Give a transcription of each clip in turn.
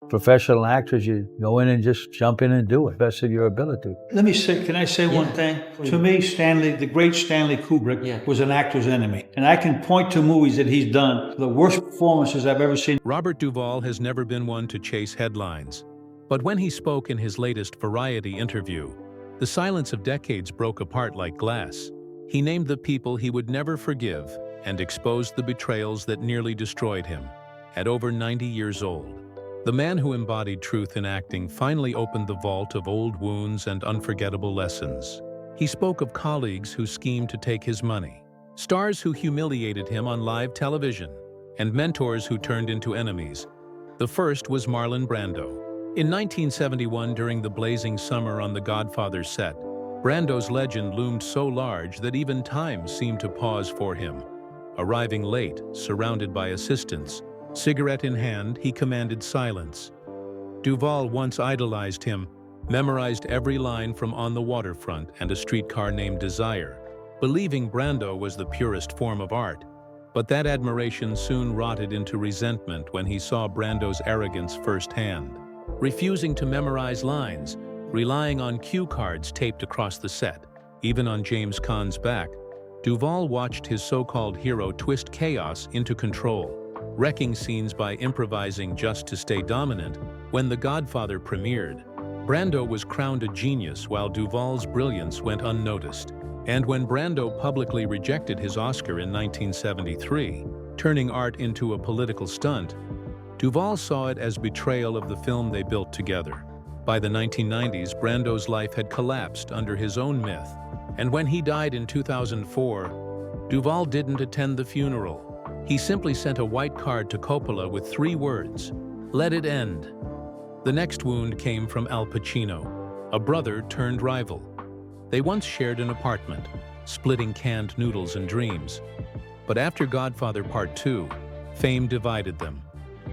Professional actors, you go in and just jump in and do it, best of your ability. Let me say, can I say one thing? please. To me, the great Stanley Kubrick was an actor's enemy. And I can point to movies that he's done, the worst performances I've ever seen. Robert Duvall has never been one to chase headlines. But when he spoke in his latest Variety interview, the silence of decades broke apart like glass. He named the people he would never forgive and exposed the betrayals that nearly destroyed him. At over 90 years old, the man who embodied truth in acting finally opened the vault of old wounds and unforgettable lessons. He spoke of colleagues who schemed to take his money, stars who humiliated him on live television, and mentors who turned into enemies. The first was Marlon Brando. In 1971, during the blazing summer on The Godfather set, Brando's legend loomed so large that even time seemed to pause for him. Arriving late, surrounded by assistants, cigarette in hand, he commanded silence. Duvall once idolized him, memorized every line from On the Waterfront and A Streetcar Named Desire, believing Brando was the purest form of art. But that admiration soon rotted into resentment when he saw Brando's arrogance firsthand. Refusing to memorize lines, relying on cue cards taped across the set, even on James Caan's back, Duvall watched his so-called hero twist chaos into control, wrecking scenes by improvising just to stay dominant. When The Godfather premiered, Brando was crowned a genius while Duvall's brilliance went unnoticed. And when Brando publicly rejected his Oscar in 1973, turning art into a political stunt, Duvall saw it as betrayal of the film they built together. By the 1990s, Brando's life had collapsed under his own myth, and when he died in 2004, Duvall didn't attend the funeral. He simply sent a white card to Coppola with 3 words: "Let it end." The next wound came from Al Pacino, a brother turned rival. They once shared an apartment, splitting canned noodles and dreams. But after Godfather Part 2, fame divided them.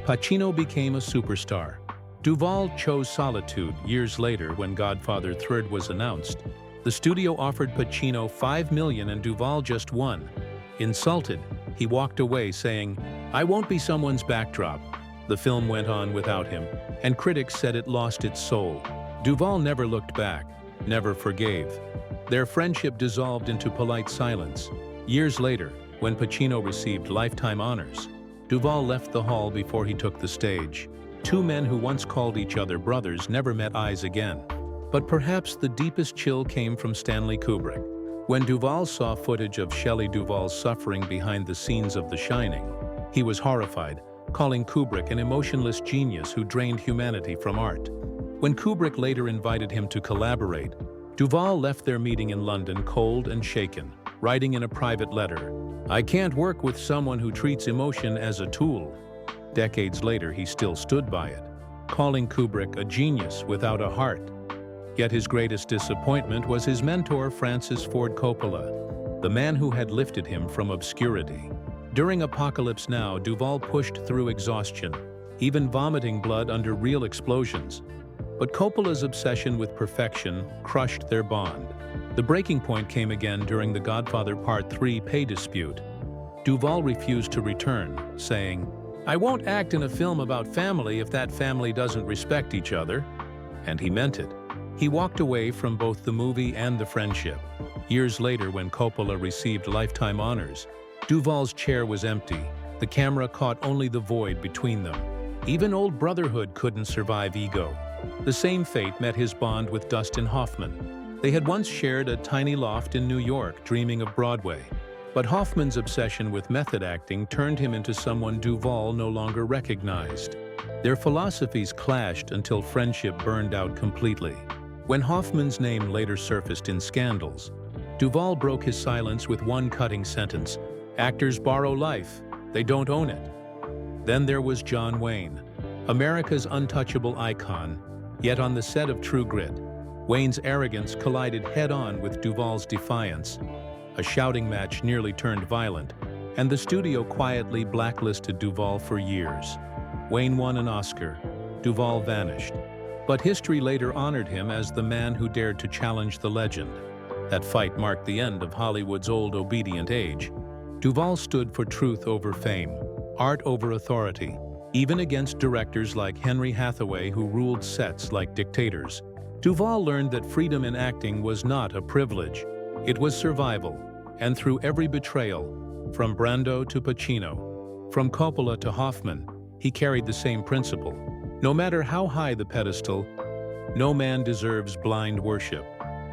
Pacino became a superstar. Duvall chose solitude years later when Godfather 3 was announced. The studio offered Pacino $5 million and Duvall just $1 million. Insulted, he walked away saying, "I won't be someone's backdrop." The film went on without him, and critics said it lost its soul. Duvall never looked back, never forgave. Their friendship dissolved into polite silence. Years later, when Pacino received lifetime honors, Duvall left the hall before he took the stage. 2 men who once called each other brothers never met eyes again. But perhaps the deepest chill came from Stanley Kubrick. When Duvall saw footage of Shelley Duvall's suffering behind the scenes of The Shining, he was horrified, calling Kubrick an emotionless genius who drained humanity from art. When Kubrick later invited him to collaborate, Duvall left their meeting in London cold and shaken, writing in a private letter, "I can't work with someone who treats emotion as a tool." Decades later, he still stood by it, calling Kubrick a genius without a heart. Yet his greatest disappointment was his mentor, Francis Ford Coppola, the man who had lifted him from obscurity. During Apocalypse Now, Duvall pushed through exhaustion, even vomiting blood under real explosions. But Coppola's obsession with perfection crushed their bond. The breaking point came again during The Godfather Part 3 pay dispute. Duvall refused to return, saying, "I won't act in a film about family if that family doesn't respect each other." And he meant it. He walked away from both the movie and the friendship. Years later, when Coppola received lifetime honors, Duvall's chair was empty. The camera caught only the void between them. Even old brotherhood couldn't survive ego. The same fate met his bond with Dustin Hoffman. They had once shared a tiny loft in New York, dreaming of Broadway. But Hoffman's obsession with method acting turned him into someone Duvall no longer recognized. Their philosophies clashed until friendship burned out completely. When Hoffman's name later surfaced in scandals, Duvall broke his silence with one cutting sentence: "Actors borrow life, they don't own it." Then there was John Wayne, America's untouchable icon, yet on the set of True Grit, Wayne's arrogance collided head-on with Duvall's defiance. A shouting match nearly turned violent, and the studio quietly blacklisted Duvall for years. Wayne won an Oscar. Duvall vanished. But history later honored him as the man who dared to challenge the legend. That fight marked the end of Hollywood's old obedient age. Duvall stood for truth over fame, art over authority. even against directors like Henry Hathaway who ruled sets like dictators. Duvall learned that freedom in acting was not a privilege. It was survival, and through every betrayal, from Brando to Pacino, from Coppola to Hoffman, he carried the same principle. No matter how high the pedestal, no man deserves blind worship,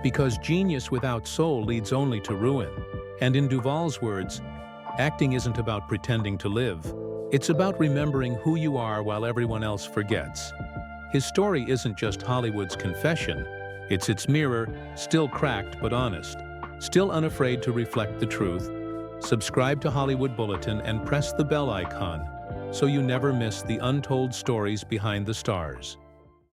because genius without soul leads only to ruin. And in Duvall's words, acting isn't about pretending to live. It's about remembering who you are while everyone else forgets. His story isn't just Hollywood's confession, it's its mirror, still cracked but honest, still unafraid to reflect the truth. Subscribe to Hollywood Bulletin and press the bell icon so you never miss the untold stories behind the stars.